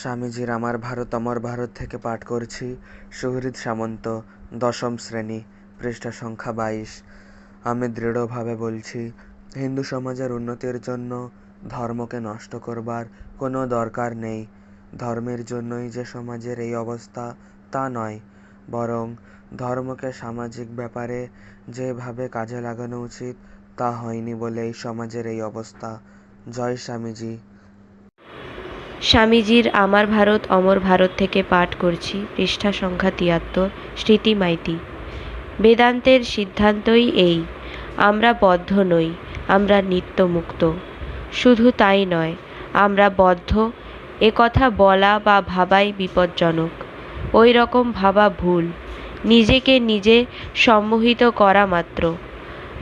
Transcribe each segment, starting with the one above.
স্বামীজির আমার ভারত অমর ভারত থেকে পাঠ করছি। সুহৃদ সামন্ত, দশম শ্রেণী, পৃষ্ঠা সংখ্যা 22। আমি দৃঢ়ভাবে বলছি, হিন্দু সমাজের উন্নতির জন্য ধর্মকে নষ্ট করবার কোনো দরকার নেই। ধর্মের জন্যই যে সমাজের এই অবস্থা তা নয়, বরং ধর্মকে সামাজিক ব্যাপারে যেভাবে কাজে লাগানো উচিত তা হয়নি বলেই সমাজের এই অবস্থা। জয় স্বামীজি। স্বামীজির আমার ভারত অমর ভারত থেকে পাঠ করছি, পৃষ্ঠা সংখ্যা 73, স্মৃতি মাইতি। বেদান্তের সিদ্ধান্তই এই, আমরা বদ্ধ নই, আমরা নিত্যমুক্ত। শুধু তাই নয়, আমরা বদ্ধ একথা বলা বা ভাবাই বিপজ্জনক। ওই রকম ভাবা ভুল, নিজেকে নিজে সম্মোহিত করা মাত্র।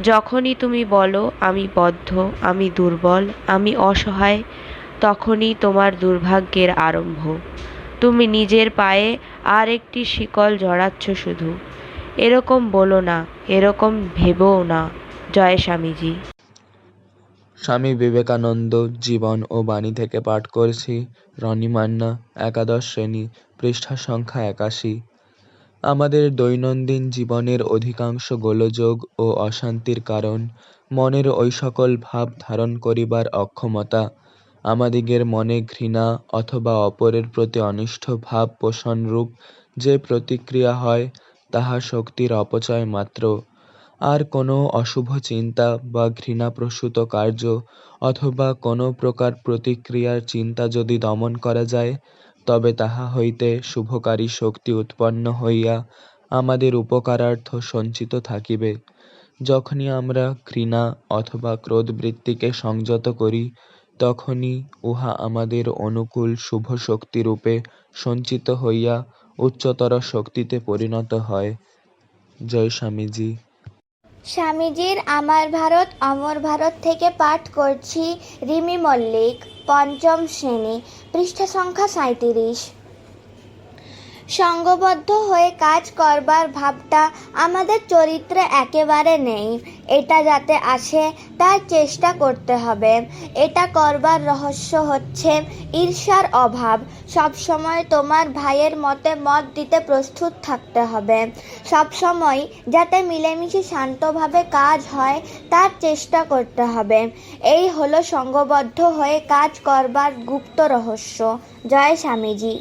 যখনই তুমি বলো আমি বদ্ধ, আমি দুর্বল, আমি অসহায়, তখনই তোমার দুর্ভাগ্যের আরম্ভ। তুমি নিজের পায়ে আর একটি শিকল জড়াচ্ছ শুধু। এরকম বলো না, এরকম ভেবেও না। জয় স্বামীজি। স্বামী বিবেকানন্দ জীবন ও বাণী থেকে পাঠ করছি। রনি মান্না, একাদশ শ্রেণী, পৃষ্ঠা সংখ্যা 81। আমাদের দৈনন্দিন জীবনের অধিকাংশ গোলযোগ ও অশান্তির কারণ মনের ওই সকল ভাব ধারণ করিবার অক্ষমতা। আমাদিগের মনে ঘৃণা অথবা অপরের প্রতি অনিষ্ট ভাব পোষণরূপ যে প্রতিক্রিয়া হয়, তাহা শক্তির অপচয় মাত্র। আর কোনো অশুভ চিন্তা বা ঘৃণাপ্রসূত কার্য অথবা কোনো প্রকার প্রতিক্রিয়ার চিন্তা যদি দমন করা যায়, তবে তাহা হইতে শুভকারী শক্তি উৎপন্ন হইয়া আমাদের উপকারার্থ সঞ্চিত থাকিবে। যখনই আমরা ঘৃণা অথবা ক্রোধবৃত্তিকে সংযত করি, তখনই উহা আমাদের অনুকূল শুভ শক্তিরূপে সঞ্চিত হইয়া উচ্চতর শক্তিতে পরিণত হয়। জয় স্বামীজি। স্বামীজির আমার ভারত অমর ভারত থেকে পাঠ করছি। রিমি মল্লিক, পঞ্চম শ্রেণী, পৃষ্ঠা সংখ্যা 37। সঙ্গবদ্ধ হয়ে কাজ করবার ভাবটা আমাদের চরিত্রে একেবারে নেই। এটা যাতে আসে তার চেষ্টা করতে হবে। এটা করবার রহস্য হচ্ছে ঈর্ষার অভাব। সবসময় তোমার ভাইয়ের মতে মত দিতে প্রস্তুত থাকতে হবে। সবসময় যাতে মিলেমিশে শান্তভাবে কাজ হয় তার চেষ্টা করতে হবে। এই হলো সঙ্গবদ্ধ হয়ে কাজ করবার গুপ্ত রহস্য। জয় স্বামীজি।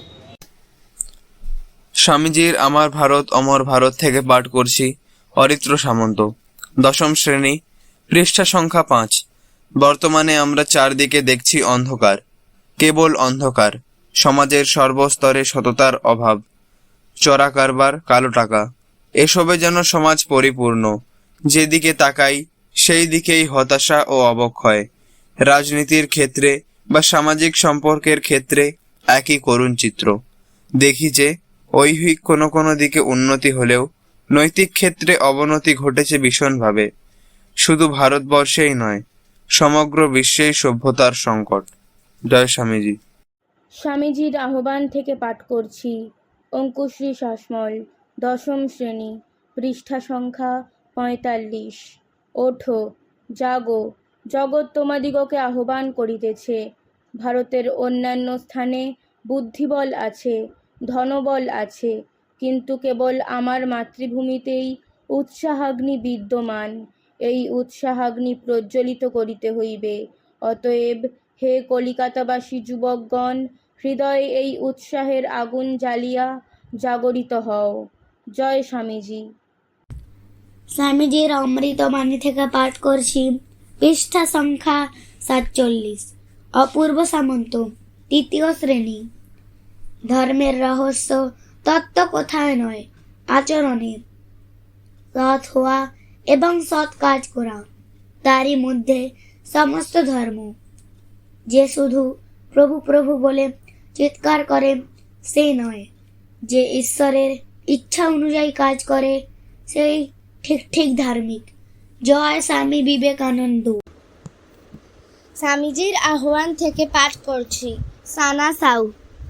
স্বামীজির আমার ভারত অমর ভারত থেকে পাঠ করছি। অরিত্র সামন্ত, দশম শ্রেণী, পৃষ্ঠা সংখ্যা 5। বর্তমানে আমরা চারদিকে দেখছি অন্ধকার, কেবল অন্ধকার। সমাজের সর্বস্তরে সততার অভাব, চোরা কারবার, কালো টাকা, এসবে যেন সমাজ পরিপূর্ণ। যেদিকে তাকাই সেই দিকেই হতাশা ও অবক্ষয়। রাজনীতির ক্ষেত্রে বা সামাজিক সম্পর্কের ক্ষেত্রে একই করুণ চিত্র দেখি যে ঐহিক কোনো কোনো দিকে উন্নতি হলেও নৈতিক ক্ষেত্রে অবনতি ঘটেছে ভীষণভাবে। শুধু ভারতবর্ষেই নয়, সমগ্র বিশ্বেই সভ্যতার সংকট। জয় স্বামীজি। স্বামীজির আহ্বান থেকে পাঠ করছি। অঙ্কুশ্রী শাসমল, দশম শ্রেণী, পৃষ্ঠা সংখ্যা 45। ওঠো, জাগো, জগৎ তোমাদিগকে আহ্বান করিতেছে। ভারতের অন্যান্য স্থানে বুদ্ধিবল আছে, ধনবল আছে, কিন্তু কেবল আমার মাতৃভূমিতেই উৎসাহাগ্নি বিদ্যমান। এই উৎসাহাগ্নি প্রজ্বলিত করিতে হইবে। অতএব হে কলিকাতাবাসী যুবকগণ, হৃদয়ে এই উৎসাহের আগুন জ্বালিয়া জাগরিত হও। জয় স্বামীজি। স্বামীজির অমৃতবাণী থেকে পাঠ করছি। পৃষ্ঠা সংখ্যা 47। অপূর্ব সামন্ত, তৃতীয় শ্রেণী। ধর্মের রহস্য তত্ত্ব কোথায় নয়, আচরণে। সৎ হওয়া এবং সৎ কাজ করা, তারই মধ্যে সমস্ত ধর্ম। যে শুধু প্রভু প্রভু বলে চিৎকার করে সে নয়, যে ঈশ্বরের ইচ্ছা অনুযায়ী কাজ করে সেই ঠিক ঠিক ধার্মিক। জয় স্বামী বিবেকানন্দ। স্বামীজির আহ্বান থেকে পাঠ করছি। সানা সাউ,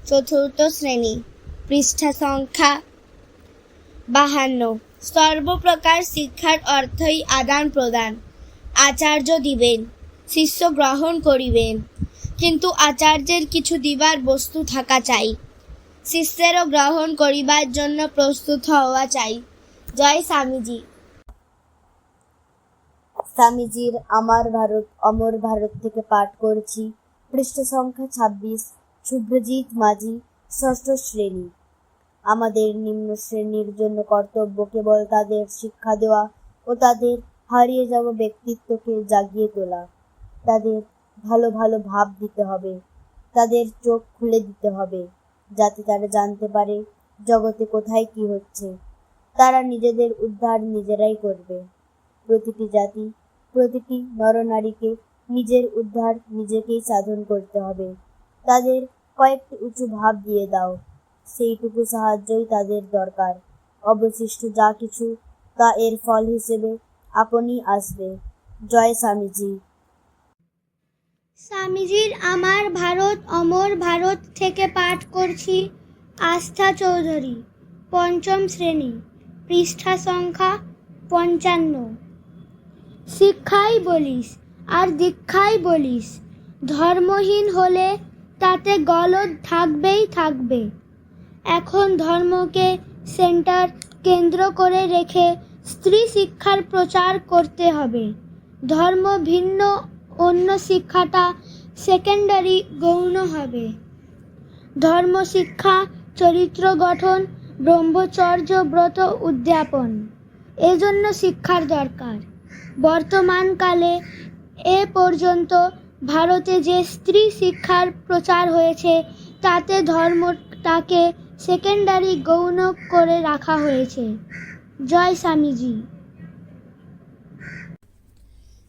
চতুর্থ শ্রেণী, পৃষ্ঠা সংখ্যা 52। সর্বপ্রকার শিক্ষার অর্থই আদান প্রদান। আচার্য দিবেন, শিষ্য গ্রহণ করিবেন। কিন্তু আচার্যের কিছু দিবার বস্তু থাকা চাই। শিষ্যেরও গ্রহণ করিবার জন্য প্রস্তুত হওয়া চাই। জয় স্বামীজি। স্বামীজির আমার ভারত অমর ভারত থেকে পাঠ করছি। পৃষ্ঠা সংখ্যা 26। শুভ্রজিৎ মাঝি, ষষ্ঠ শ্রেণী। আমাদের নিম্ন শ্রেণীর জন্য কর্তব্য কেবল তাদের শিক্ষা দেওয়া ও তাদের হারিয়ে যাওয়া ব্যক্তিত্বকে জাগিয়ে তোলা। তাদের ভালো ভালো ভাব দিতে হবে, তাদের চোখ খুলে দিতে হবে, যাতে তারা জানতে পারে জগতে কোথায় কি হচ্ছে। তারা নিজেদের উদ্ধার নিজেরাই করবে। প্রতিটি জাতি, প্রতিটি নরনারীকে নিজের উদ্ধার নিজেকেই সাধন করতে হবে। তাদের কয়েকটি উঁচু ভাব দিয়ে দাও, সেইটুকু সাহায্যই তাদের দরকার। অবশিষ্ট যা কিছু তা এর ফল হিসেবে আপনি আসবে। জয় স্বামীজি। স্বামীজির আমার ভারত অমর ভারত থেকে পাঠ করছি। আস্থা চৌধুরী, পঞ্চম শ্রেণী, পৃষ্ঠা সংখ্যা 55। শিক্ষাই বলিস আর দীক্ষাই বলিস, ধর্মহীন হলে তাতে গলদ থাকবেই থাকবে। এখন ধর্মকে সেন্টার কেন্দ্র করে রেখে স্ত্রী শিক্ষার প্রচার করতে হবে। ধর্ম ভিন্ন অন্য শিক্ষাটা সেকেন্ডারি গৌণ হবে। ধর্ম শিক্ষা, চরিত্র গঠন, ব্রহ্মচর্য ব্রত উদ্যাপন, এজন্য শিক্ষার দরকার। বর্তমানকালে এ পর্যন্ত ভারতে যে স্ত্রী শিক্ষার প্রচার হয়েছে তাতে ধর্মটাকে সেকেন্ডারি গৌণ করে রাখা হয়েছে। জয় স্বামীজি।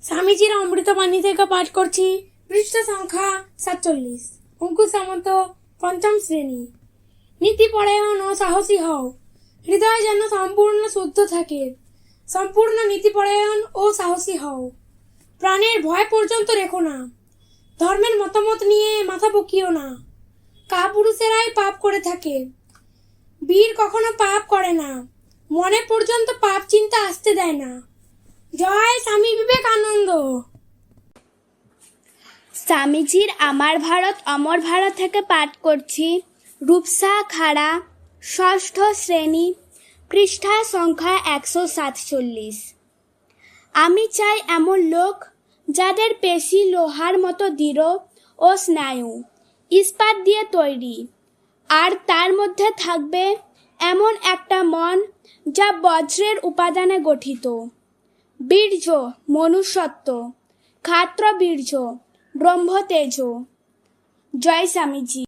স্বামীজির অমৃতবাণী থেকে পাঠ করছি। পৃষ্ঠা সংখ্যা 47। অঙ্কুশ সামন্ত, পঞ্চম শ্রেণী। নীতিপরায়ণ ও সাহসী হও, হৃদয় যেন সম্পূর্ণ শুদ্ধ থাকে। সম্পূর্ণ নীতিপরায়ণ ও সাহসী হও, প্রাণের ভয় পর্যন্ত রেখো না। ধর্মের মতামত নিয়ে মাথা বকিও না। কাপুরুষেরাই পাপ করে থাকে, বীর কখনো পাপ করে না। মনে পর্যন্ত পাপ চিন্তা আসতে দেয় না। জয় স্বামী বিবেকানন্দ। স্বামীজির আমার ভারত অমর ভারত থেকে পাঠ করছি। রূপসা খাড়া, ষষ্ঠ শ্রেণী, পৃষ্ঠা সংখ্যা 147। আমি চাই এমন লোক যাদের পেশি লোহার মতো দৃঢ় ও স্নায়ু ইস্পাত দিয়ে তৈরি, আর তার মধ্যে থাকবে এমন একটা মন যা বজ্রের উপাদানে গঠিত। বীর্য, মনুষ্যত্ব, ক্ষাত্র বীর্য, ব্রহ্মতেজ। জয় স্বামীজি।